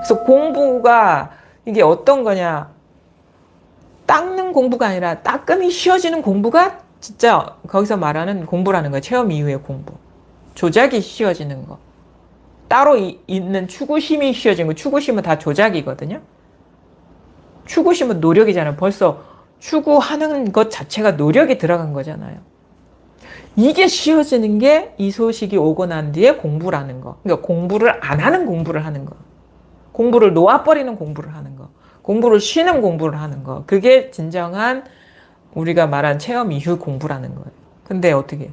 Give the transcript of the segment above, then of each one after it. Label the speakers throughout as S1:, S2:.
S1: 그래서 공부가 이게 어떤 거냐. 닦는 공부가 아니라 따끔히 쉬워지는 공부가 진짜 거기서 말하는 공부라는 거예요. 체험 이후의 공부. 조작이 쉬워지는 거. 따로 있는 추구심이 쉬워지는 거. 추구심은 다 조작이거든요. 추구심은 노력이잖아요. 벌써 추구하는 것 자체가 노력이 들어간 거잖아요. 이게 쉬워지는 게 이 소식이 오고 난 뒤에 공부라는 거. 그러니까 공부를 안 하는 공부를 하는 거. 공부를 놓아버리는 공부를 하는 거. 공부를 쉬는 공부를 하는 거. 그게 진정한 우리가 말한 체험 이후 공부라는 거예요. 근데 어떻게,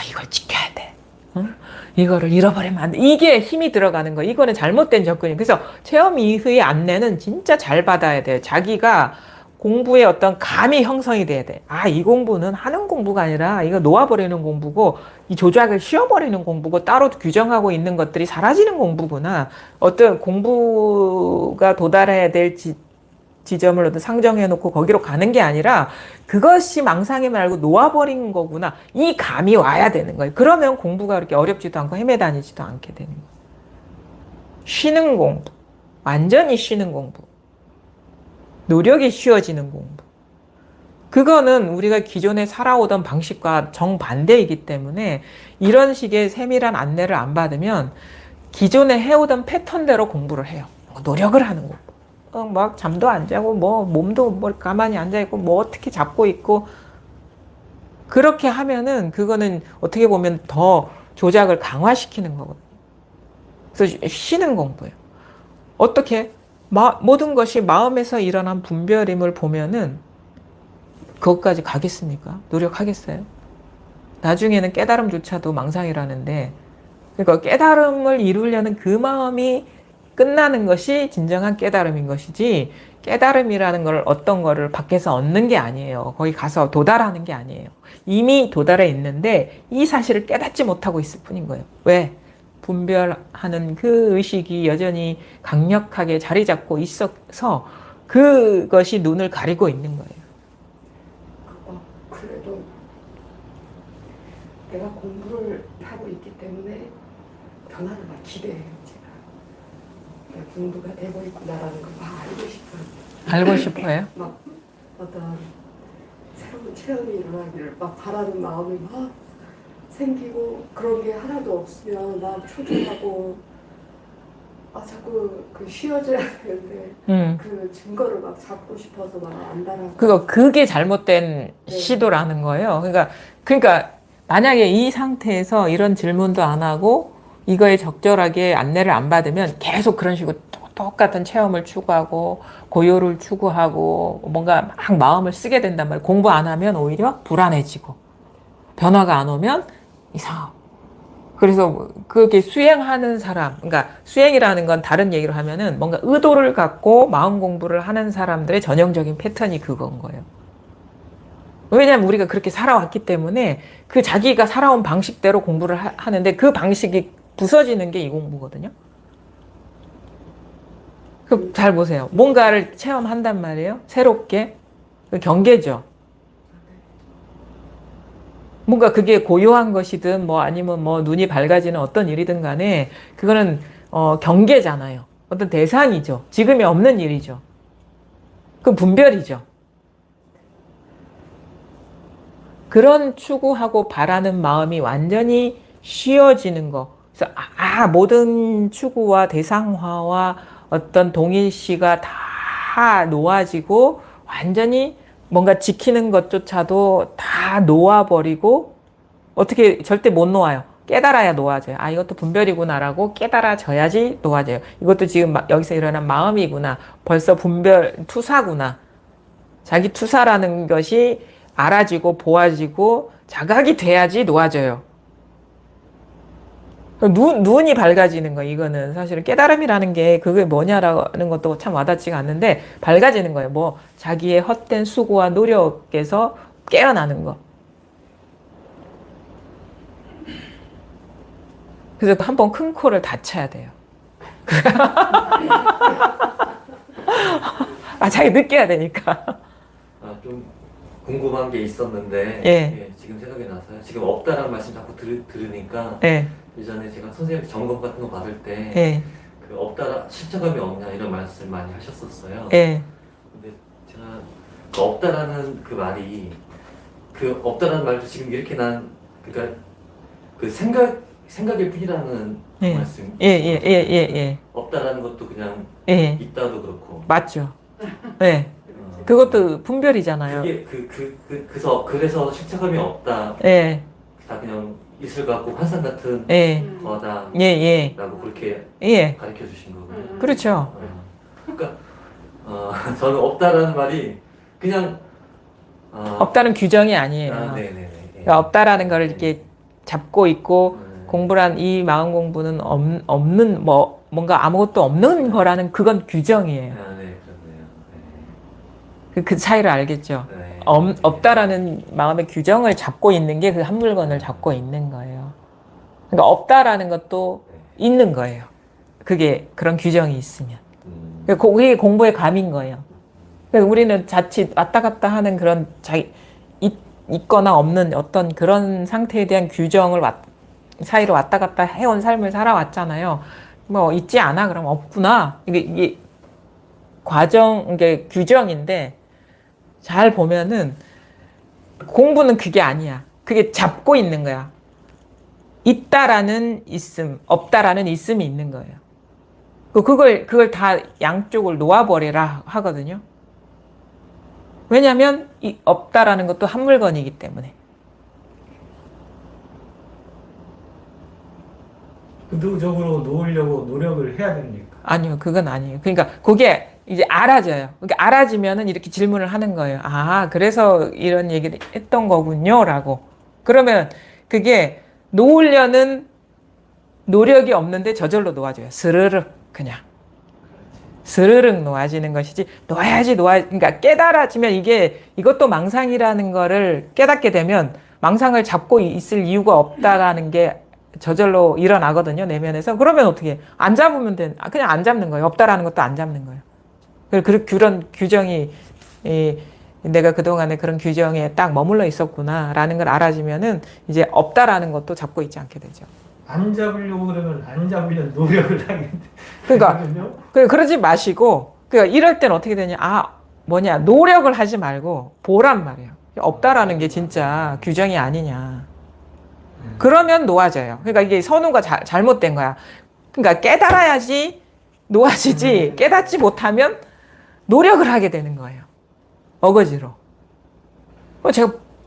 S1: 이걸 지켜야 돼. 응? 이거를 잃어버리면 안 돼. 이게 힘이 들어가는 거예요. 이거는 잘못된 접근이에요. 그래서 체험 이후의 안내는 진짜 잘 받아야 돼요. 자기가 공부의 어떤 감이 형성이 돼야 돼. 이 공부는 하는 공부가 아니라 이거 놓아버리는 공부고 이 조작을 쉬어버리는 공부고 따로 규정하고 있는 것들이 사라지는 공부구나. 어떤 공부가 도달해야 될 지점을 어떤 상정해 놓고 거기로 가는 게 아니라 그것이 망상이 말고 놓아버린 거구나. 이 감이 와야 되는 거예요. 그러면 공부가 그렇게 어렵지도 않고 헤매다니지도 않게 되는 거예요. 쉬는 공부. 완전히 쉬는 공부. 노력이 쉬워지는 공부. 그거는 우리가 기존에 살아오던 방식과 정반대이기 때문에 이런 식의 세밀한 안내를 안 받으면 기존에 해오던 패턴대로 공부를 해요. 노력을 하는 공부. 막 잠도 안 자고 몸도 가만히 앉아 있고 어떻게 잡고 있고 그렇게 하면은 그거는 어떻게 보면 더 조작을 강화시키는 거거든요. 그래서 쉬는 공부예요. 어떻게 모든 것이 마음에서 일어난 분별임을 보면은 그것까지 가겠습니까? 노력하겠어요? 나중에는 깨달음조차도 망상이라는데 그러니까 깨달음을 이루려는 그 마음이 끝나는 것이 진정한 깨달음인 것이지 깨달음이라는 걸 어떤 거를 밖에서 얻는 게 아니에요. 거기 가서 도달하는 게 아니에요. 이미 도달해 있는데 이 사실을 깨닫지 못하고 있을 뿐인 거예요. 왜? 분별하는 그 의식이 여전히 강력하게 자리 잡고 있어서 그것이 눈을 가리고 있는 거예요.
S2: 그래도 내가 공부를 하고 있기 때문에 변화를 막 기대해요. 공부가 되고 있구나라는 걸 막 알고 싶어요.
S1: 알고 싶어요?
S2: 막 어떤 새로운 체험이 일어나기를 막 바라는 마음이 막 생기고 그런 게 하나도 없으면 막 초조하고 자꾸 그 쉬어져야 되는데 그 증거를 막 잡고 싶어서 막 안달하고
S1: 그게 잘못된 시도라는 거예요. 그러니까 만약에 이 상태에서 이런 질문도 안 하고 이거에 적절하게 안내를 안 받으면 계속 그런 식으로 똑같은 체험을 추구하고 고요를 추구하고 뭔가 막 마음을 쓰게 된단 말이에요. 공부 안 하면 오히려 불안해지고 변화가 안 오면 이상하고 그래서 그렇게 수행하는 사람, 그러니까 수행이라는 건 다른 얘기로 하면은 뭔가 의도를 갖고 마음 공부를 하는 사람들의 전형적인 패턴이 그건 거예요. 왜냐하면 우리가 그렇게 살아왔기 때문에 그 자기가 살아온 방식대로 공부를 하는데 그 방식이 부서지는 게 이 공부거든요. 잘 보세요. 뭔가를 체험한단 말이에요. 새롭게. 경계죠. 뭔가 그게 고요한 것이든 아니면 눈이 밝아지는 어떤 일이든 간에 그거는 경계잖아요. 어떤 대상이죠. 지금이 없는 일이죠. 그 분별이죠. 그런 추구하고 바라는 마음이 완전히 쉬어지는 거. 그래서 모든 추구와 대상화와 어떤 동일시가 다 놓아지고 완전히 뭔가 지키는 것조차도 다 놓아버리고 어떻게 절대 못 놓아요. 깨달아야 놓아져요. 이것도 분별이구나라고 깨달아져야지 놓아져요. 이것도 지금 여기서 일어난 마음이구나. 벌써 분별 투사구나. 자기 투사라는 것이 알아지고 보아지고 자각이 돼야지 놓아져요. 눈이 밝아지는 거 이거는 사실은 깨달음이라는 게 그게 뭐냐라는 것도 참 와닿지가 않는데 밝아지는 거예요. 자기의 헛된 수고와 노력에서 깨어나는 거. 그래서 한번 큰 코를 다쳐야 돼요. 자기 느껴야 되니까.
S3: 좀 궁금한 게 있었는데 지금 생각이 나서요. 지금 없다라는 말씀 자꾸 들으니까 예전에 제가 선생님 점검 같은 거 받을 때 그 없다 실체감이 없냐 이런 말씀 많이 하셨었어요.
S1: 예.
S3: 근데 제가 그 없다라는 그 말이 그 없다라는 말도 지금 이렇게 난 그러니까 그 생각일 뿐이라는
S1: 예.
S3: 말씀.
S1: 예.
S3: 없다라는 것도 그냥
S1: 예.
S3: 있다도 그렇고.
S1: 맞죠. 예.
S3: 어,
S1: 그것도 분별이잖아요.
S3: 그게 그래서 실체감이 없다.
S1: 예.
S3: 다 그냥 이슬 같고 환상 같은
S1: 예.
S3: 거다라고
S1: 예.
S3: 그렇게
S1: 예.
S3: 가르쳐 주신 거군요.
S1: 그렇죠.
S3: 그러니까 저는 없다라는 말이 그냥
S1: 없다는 규정이 아니에요.
S3: 네네네.
S1: 그러니까 없다라는 걸 이렇게 잡고 있고 공부란 이 마음 공부는 없는 뭔가 아무것도 없는 거라는 그건 규정이에요.
S3: 네, 그렇네요.
S1: 그 차이를 알겠죠.
S3: 네.
S1: 없다라는 마음의 규정을 잡고 있는 게 그 한 물건을 잡고 있는 거예요. 그러니까 없다라는 것도 있는 거예요. 그게 그런 규정이 있으면. 그게 공부의 감인 거예요. 그러니까 우리는 자칫 왔다 갔다 하는 그런 있거나 없는 어떤 그런 상태에 대한 규정을 사이로 왔다 갔다 해온 삶을 살아왔잖아요. 뭐 있지 않아? 그럼 없구나. 이게 이게 규정인데 잘 보면은 공부는 그게 아니야. 그게 잡고 있는 거야. 있다라는 있음, 없다라는 있음이 있는 거예요. 그걸 다 양쪽을 놓아버리라 하거든요. 왜냐하면 이 없다라는 것도 한 물건이기 때문에.
S4: 의도적으로 놓으려고 노력을 해야 됩니까?
S1: 아니요, 그건 아니에요. 그러니까 그게 이제 알아져요. 그러니까 알아지면은 이렇게 질문을 하는 거예요. 아, 그래서 이런 얘기를 했던 거군요라고. 그러면 그게 놓으려는 노력이 없는데 저절로 놓아져요. 스르륵 그냥. 스르륵 놓아지는 것이지 그러니까 깨달아지면 이것도 망상이라는 거를 깨닫게 되면 망상을 잡고 있을 이유가 없다라는 게 저절로 일어나거든요, 내면에서. 그러면 어떻게 해? 안 잡으면 그냥 안 잡는 거예요. 없다라는 것도 안 잡는 거예요. 그런 규정이 내가 그동안에 그런 규정에 딱 머물러 있었구나라는 걸 알아지면은 이제 없다라는 것도 잡고 있지 않게 되죠.
S4: 안 잡으려고 그러면 안 잡으려는 노력을 하겠는데.
S1: 그러니까 그러지 마시고 이럴 땐 어떻게 되냐? 노력을 하지 말고 보란 말이에요. 없다라는 게 진짜 규정이 아니냐. 그러면 놓아져요. 그러니까 이게 선우가 잘못된 거야. 그러니까 깨달아야지 놓아지지 깨닫지 못하면 노력을 하게 되는 거예요. 어거지로.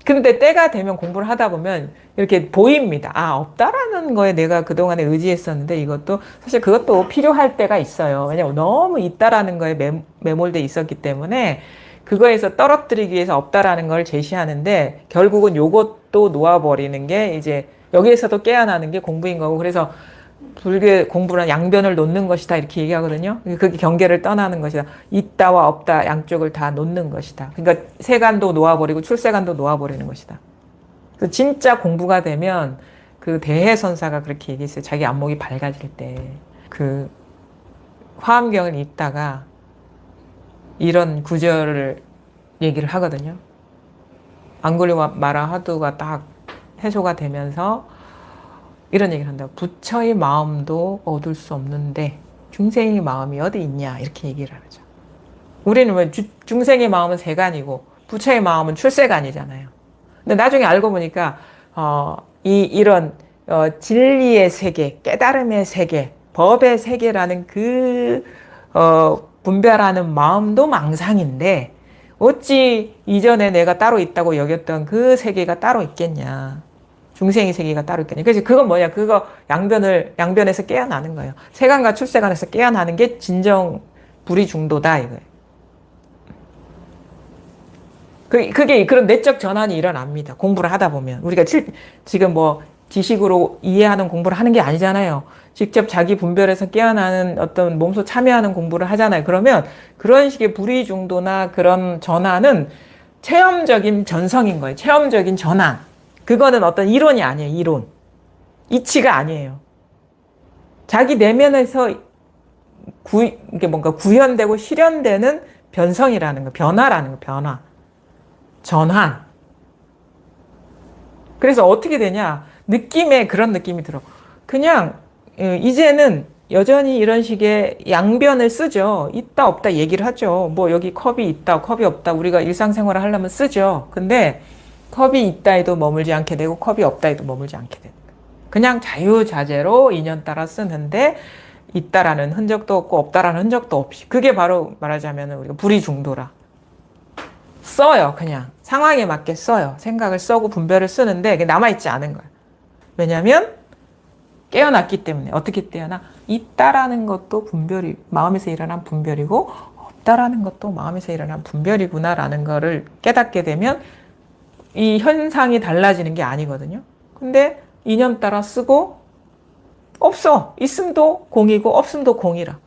S1: 근데 때가 되면 공부를 하다 보면 이렇게 보입니다. 없다라는 거에 내가 그동안에 의지했었는데 사실 그것도 필요할 때가 있어요. 왜냐면 너무 있다라는 거에 매몰돼 있었기 때문에 그거에서 떨어뜨리기 위해서 없다라는 걸 제시하는데 결국은 요것도 놓아버리는 게 이제 여기에서도 깨어나는 게 공부인 거고 그래서 불교 공부는 양변을 놓는 것이다 이렇게 얘기하거든요. 그게 경계를 떠나는 것이다. 있다와 없다 양쪽을 다 놓는 것이다. 그러니까 세간도 놓아버리고 출세간도 놓아버리는 것이다. 진짜 공부가 되면 그 대해선사가 그렇게 얘기했어요. 자기 안목이 밝아질 때 그 화엄경을 읽다가 이런 구절을 얘기를 하거든요. 앙굴리마라 화두가 딱 해소가 되면서 이런 얘기를 한다. 부처의 마음도 얻을 수 없는데 중생의 마음이 어디 있냐 이렇게 얘기를 하죠. 우리는 왜 중생의 마음은 세간이고 부처의 마음은 출세간이잖아요. 근데 나중에 알고 보니까 이런 진리의 세계, 깨달음의 세계, 법의 세계라는 분별하는 마음도 망상인데 어찌 이전에 내가 따로 있다고 여겼던 그 세계가 따로 있겠냐. 중생의 세계가 따로 있겠냐. 그래서 그건 뭐냐. 그거 양변에서 깨어나는 거예요. 세간과 출세간에서 깨어나는 게 진정 불이중도다 이거예요. 그게 그런 내적 전환이 일어납니다. 공부를 하다 보면. 우리가 지금 지식으로 이해하는 공부를 하는 게 아니잖아요. 직접 자기 분별에서 깨어나는 어떤 몸소 참여하는 공부를 하잖아요. 그러면 그런 식의 불이중도나 그런 전환은 체험적인 전성인 거예요. 체험적인 전환. 그거는 어떤 이론이 아니에요. 이론. 이치가 아니에요. 자기 내면에서 이게 뭔가 구현되고 실현되는 변성이라는 거, 변화라는 거, 변화. 전환. 그래서 어떻게 되냐? 그런 느낌이 들어. 그냥 이제는 여전히 이런 식의 양변을 쓰죠. 있다 없다 얘기를 하죠. 뭐 여기 컵이 있다 컵이 없다 우리가 일상생활을 하려면 쓰죠. 근데 컵이 있다에도 머물지 않게 되고 컵이 없다에도 머물지 않게 되고 그냥 자유자재로 인연 따라 쓰는데 있다라는 흔적도 없고 없다라는 흔적도 없이 그게 바로 말하자면 우리가 불이중도라. 써요. 그냥 상황에 맞게 써요. 생각을 써고 분별을 쓰는데 그게 남아있지 않은 거예요. 왜냐하면 깨어났기 때문에. 어떻게 깨어나? 있다라는 것도 분별이 마음에서 일어난 분별이고 없다라는 것도 마음에서 일어난 분별이구나라는 거를 깨닫게 되면 이 현상이 달라지는 게 아니거든요. 근데 인연 따라 쓰고 없어. 있음도 공이고 없음도 공이라.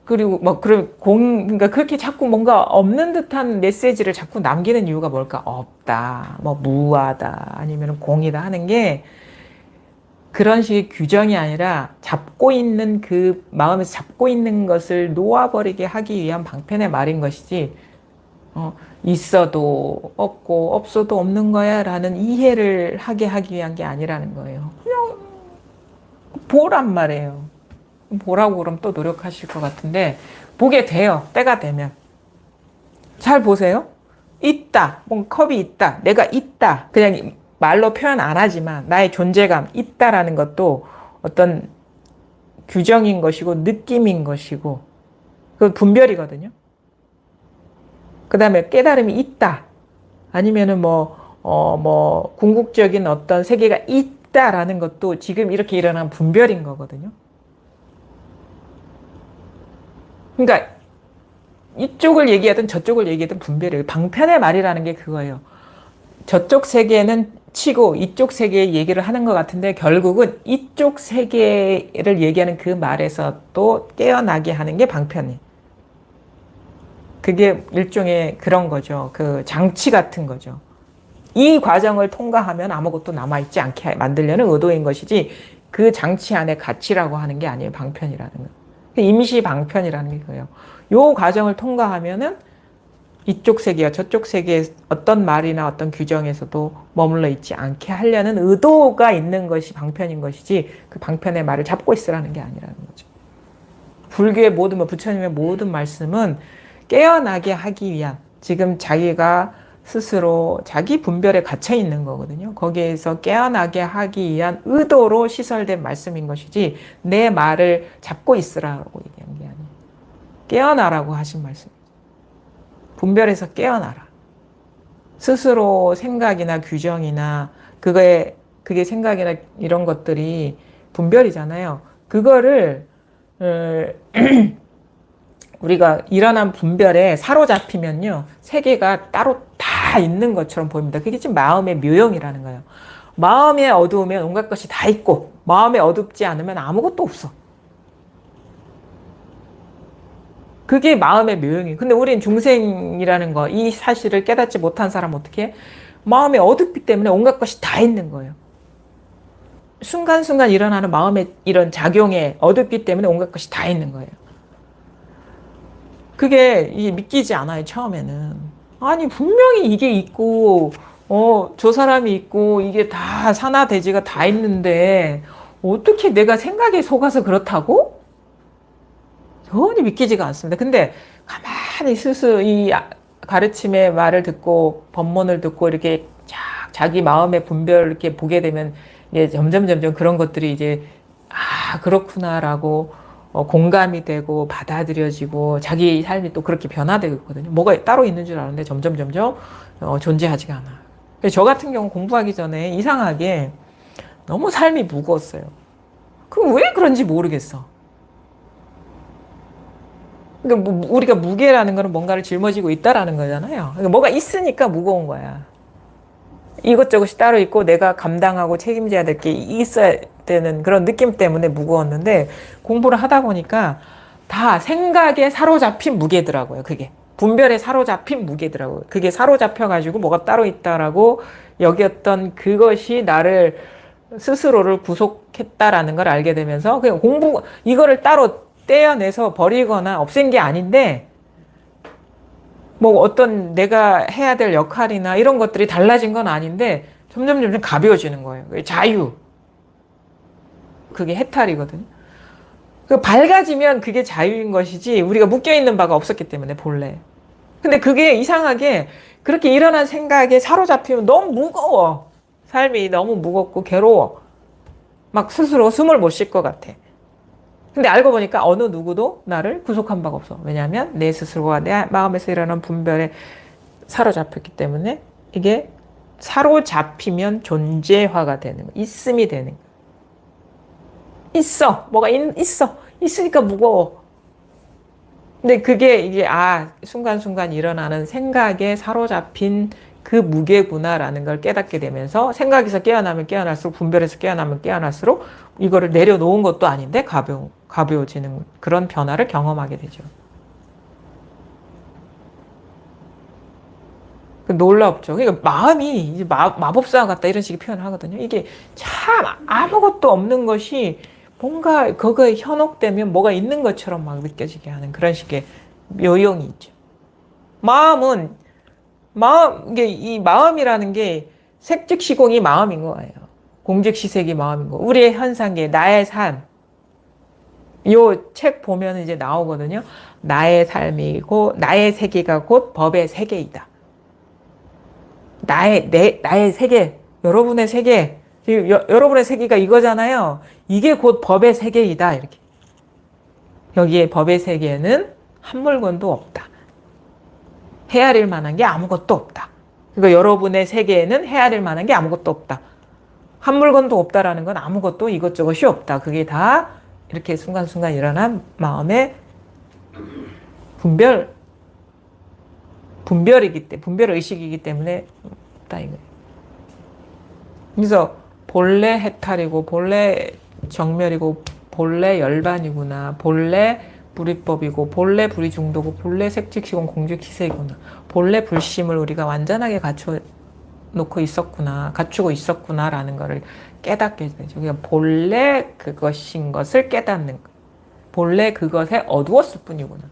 S1: 그리고 그러니까 그렇게 자꾸 뭔가 없는 듯한 메시지를 자꾸 남기는 이유가 뭘까? 없다, 뭐 무하다, 아니면 공이다 하는 게 그런 식의 규정이 아니라 잡고 있는 그 마음에서 잡고 있는 것을 놓아버리게 하기 위한 방편의 말인 것이지, 있어도 없고 없어도 없는 거야 라는 이해를 하게 하기 위한 게 아니라는 거예요. 그냥 보란 말이에요. 보라고 그러면 또 노력하실 것 같은데 보게 돼요. 때가 되면. 잘 보세요. 있다. 뭐 컵이 있다. 내가 있다. 그냥 말로 표현 안 하지만 나의 존재감 있다라는 것도 어떤 규정인 것이고 느낌인 것이고 그 분별이거든요. 그 다음에 깨달음이 있다. 아니면은 뭐 궁극적인 어떤 세계가 있다라는 것도 지금 이렇게 일어난 분별인 거거든요. 그러니까 이쪽을 얘기하든 저쪽을 얘기하든 분별이에요. 방편의 말이라는 게 그거예요. 저쪽 세계는 치고 이쪽 세계의 얘기를 하는 것 같은데 결국은 이쪽 세계를 얘기하는 그 말에서 또 깨어나게 하는 게 방편이에요. 그게 일종의 그런 거죠. 그 장치 같은 거죠. 이 과정을 통과하면 아무것도 남아있지 않게 만들려는 의도인 것이지 그 장치 안에 가치라고 하는 게 아니에요. 방편이라는 거. 임시 방편이라는 게 그거예요. 요 과정을 통과하면은 이쪽 세계와 저쪽 세계의 어떤 말이나 어떤 규정에서도 머물러 있지 않게 하려는 의도가 있는 것이 방편인 것이지 그 방편의 말을 잡고 있으라는 게 아니라는 거죠. 불교의 모든 부처님의 모든 말씀은 깨어나게 하기 위한 지금 자기가 스스로 자기 분별에 갇혀 있는 거거든요. 거기에서 깨어나게 하기 위한 의도로 시설된 말씀인 것이지 내 말을 잡고 있으라고 얘기한 게 아니에요. 깨어나라고 하신 말씀. 분별에서 깨어나라. 스스로 생각이나 규정이나 그게 생각이나 이런 것들이 분별이잖아요. 그거를 우리가 일어난 분별에 사로잡히면요. 세계가 따로 다 있는 것처럼 보입니다. 그게 지금 마음의 묘용이라는 거예요. 마음에 어두우면 온갖 것이 다 있고 마음에 어둡지 않으면 아무것도 없어. 그게 마음의 묘용이에요. 근데 우린 중생이라는 거, 이 사실을 깨닫지 못한 사람은 어떻게 해? 마음에 어둡기 때문에 온갖 것이 다 있는 거예요. 순간순간 일어나는 마음의 이런 작용에 어둡기 때문에 온갖 것이 다 있는 거예요. 그게 이게 믿기지 않아요, 처음에는. 아니, 분명히 이게 있고, 저 사람이 있고, 이게 다 산하대지가 다 있는데, 어떻게 내가 생각에 속아서 그렇다고? 전혀 믿기지가 않습니다. 근데 가만히 스스로 이 가르침의 말을 듣고, 법문을 듣고, 이렇게 자기 마음의 분별을 이렇게 보게 되면, 이제 점점 그런 것들이 이제, 그렇구나라고, 공감이 되고 받아들여지고 자기 삶이 또 그렇게 변화되고 있거든요. 뭐가 따로 있는 줄 아는데 점점 존재하지가 않아요. 저 같은 경우 공부하기 전에 이상하게 너무 삶이 무거웠어요. 그럼 왜 그런지 모르겠어. 그러니까 우리가 무게라는 거는 뭔가를 짊어지고 있다라는 거잖아요. 그러니까 뭐가 있으니까 무거운 거야. 이것저것이 따로 있고 내가 감당하고 책임져야 될 게 있어야 되는 그런 느낌 때문에 무거웠는데 공부를 하다 보니까 다 생각에 사로잡힌 무게더라고요. 그게 분별에 사로잡힌 무게더라고요. 그게 사로잡혀가지고 뭐가 따로 있다라고 여겼던 그것이 나를 스스로를 구속했다라는 걸 알게 되면서 그냥 이거를 따로 떼어내서 버리거나 없앤 게 아닌데 뭐 어떤 내가 해야 될 역할이나 이런 것들이 달라진 건 아닌데 점점 가벼워지는 거예요. 자유. 그게 해탈이거든요. 그 밝아지면 그게 자유인 것이지 우리가 묶여있는 바가 없었기 때문에 본래. 근데 그게 이상하게 그렇게 일어난 생각에 사로잡히면 너무 무거워. 삶이 너무 무겁고 괴로워. 막 스스로 숨을 못 쉴 것 같아. 근데 알고 보니까 어느 누구도 나를 구속한 바가 없어. 왜냐하면 내 스스로가 내 마음에서 일어나는 분별에 사로잡혔기 때문에 이게 사로잡히면 존재화가 되는 거, 있음이 되는 거. 있어. 뭐가 있어. 있으니까 무거워. 근데 그게 이게 순간순간 일어나는 생각에 사로잡힌 그 무게구나라는 걸 깨닫게 되면서 생각에서 깨어나면 깨어날수록 분별에서 깨어나면 깨어날수록 이거를 내려놓은 것도 아닌데 가벼워지는 그런 변화를 경험하게 되죠. 놀랍죠. 그러니까 마음이 이제 마법사 같다 이런 식의 표현을 하거든요. 이게 참 아무것도 없는 것이 뭔가 그거에 현혹되면 뭐가 있는 것처럼 막 느껴지게 하는 그런 식의 요용이 있죠. 이게 이 마음이라는 게 색즉시공이 마음인 거예요. 공즉시색이 마음인 거. 우리의 현상계, 나의 삶. 요 책 보면 이제 나오거든요. 나의 삶이고 나의 세계가 곧 법의 세계이다. 나의 세계, 여러분의 세계, 여러분의 세계가 이거잖아요. 이게 곧 법의 세계이다. 이렇게. 여기에 법의 세계에는 한 물건도 없다. 헤아릴 만한 게 아무것도 없다. 그러니까 여러분의 세계에는 헤아릴 만한 게 아무것도 없다. 한 물건도 없다라는 건 아무것도 이것저것이 없다. 그게 다 이렇게 순간순간 일어난 마음의 분별 의식이기 때문에 없다 이거예요. 그래서 본래 해탈이고 본래 정멸이고 본래 열반이구나. 본래 불이법이고 본래 불이중도고 본래 색즉시공 공즉시색이구나. 본래 불심을 우리가 완전하게 갖추고 있었구나라는 것을 깨닫게 되죠. 그러니까 본래 그것인 것을 깨닫는 것. 본래 그것에 어두웠을 뿐이구나.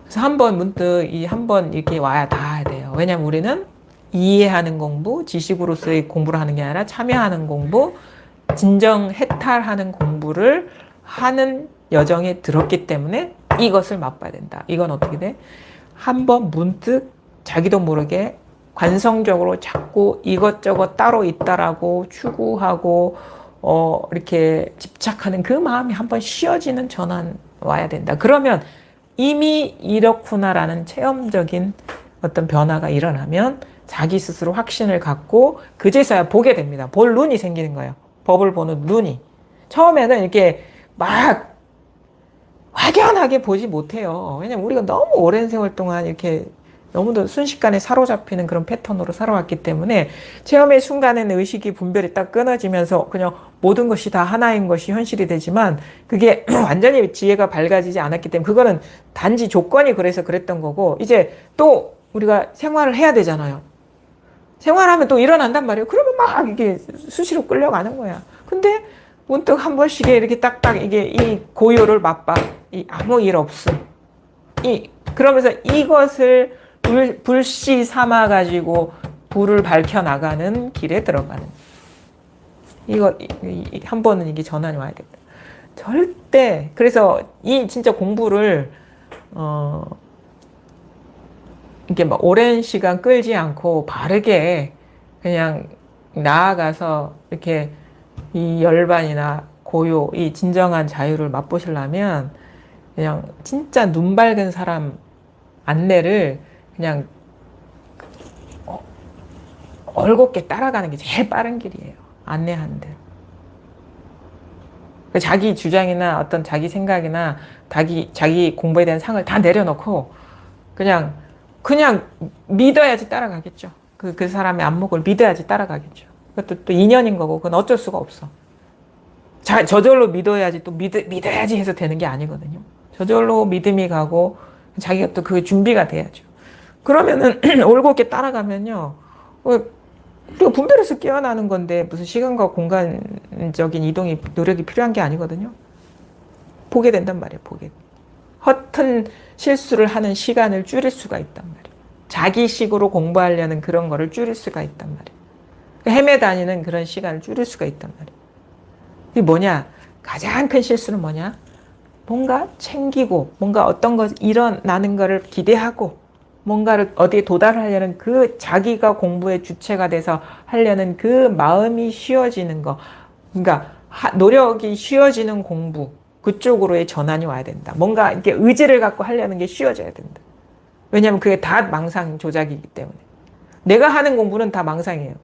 S1: 그래서 한번 문득 한번 이렇게 와야 다 돼요. 왜냐면 우리는 이해하는 공부, 지식으로서의 공부를 하는 게 아니라 참여하는 공부, 진정 해탈하는 공부를 하는 여정에 들었기 때문에 이것을 맛봐야 된다. 이건 어떻게 돼? 한번 문득 자기도 모르게 관성적으로 자꾸 이것저것 따로 있다라고 추구하고 이렇게 집착하는 그 마음이 한번 쉬어지는 전환 와야 된다. 그러면 이미 이렇구나라는 체험적인 어떤 변화가 일어나면 자기 스스로 확신을 갖고 그제서야 보게 됩니다. 볼 눈이 생기는 거예요. 법을 보는 눈이. 처음에는 이렇게 막 확연하게 보지 못해요. 왜냐면 우리가 너무 오랜 세월 동안 이렇게 너무도 순식간에 사로잡히는 그런 패턴으로 살아왔기 때문에 체험의 순간에는 의식이 분별이 딱 끊어지면서 그냥 모든 것이 다 하나인 것이 현실이 되지만 그게 완전히 지혜가 밝아지지 않았기 때문에 그거는 단지 조건이 그래서 그랬던 거고 이제 또 우리가 생활을 해야 되잖아요. 생활하면 또 일어난단 말이에요. 그러면 막 이게 수시로 끌려가는 거야. 근데 문득 한 번씩 이렇게 딱딱 이게 이 고요를 맛봐. 이 아무 일 없음. 그러면서 이것을 불씨 삼아가지고 불을 밝혀나가는 길에 들어가는. 이거, 한 번은 이게 전환이 와야 된다. 절대, 그래서 이 진짜 공부를, 이게 막 오랜 시간 끌지 않고 바르게 그냥 나아가서 이렇게 이 열반이나 고요, 이 진정한 자유를 맛보시려면 그냥 진짜 눈 밝은 사람 안내를 그냥 얼곱게 따라가는 게 제일 빠른 길이에요. 안내하는 대로. 자기 주장이나 어떤 자기 생각이나 자기 공부에 대한 상을 다 내려놓고 그냥 믿어야지 따라가겠죠. 그 사람의 안목을 믿어야지 따라가겠죠. 그것도 또 인연인 거고 그건 어쩔 수가 없어. 저절로 믿어야지 또 믿어야지 해서 되는 게 아니거든요. 저절로 믿음이 가고 자기가 또 그 준비가 돼야죠. 그러면은 올곧게 따라가면요. 우리가 분별해서 깨어나는 건데 무슨 시간과 공간적인 이동이 노력이 필요한 게 아니거든요. 보게 된단 말이에요. 허튼 실수를 하는 시간을 줄일 수가 있단 말이에요. 자기식으로 공부하려는 그런 거를 줄일 수가 있단 말이에요. 헤매다니는 그런 시간을 줄일 수가 있단 말이에요. 이게 뭐냐? 가장 큰 실수는 뭐냐? 뭔가 챙기고, 뭔가 어떤 것 일어나는 거를 기대하고, 뭔가를 어디에 도달하려는 그 자기가 공부의 주체가 돼서 하려는 그 마음이 쉬워지는 거. 그러니까 노력이 쉬워지는 공부. 그쪽으로의 전환이 와야 된다. 뭔가 이렇게 의지를 갖고 하려는 게 쉬워져야 된다. 왜냐하면 그게 다 망상 조작이기 때문에. 내가 하는 공부는 다 망상이에요.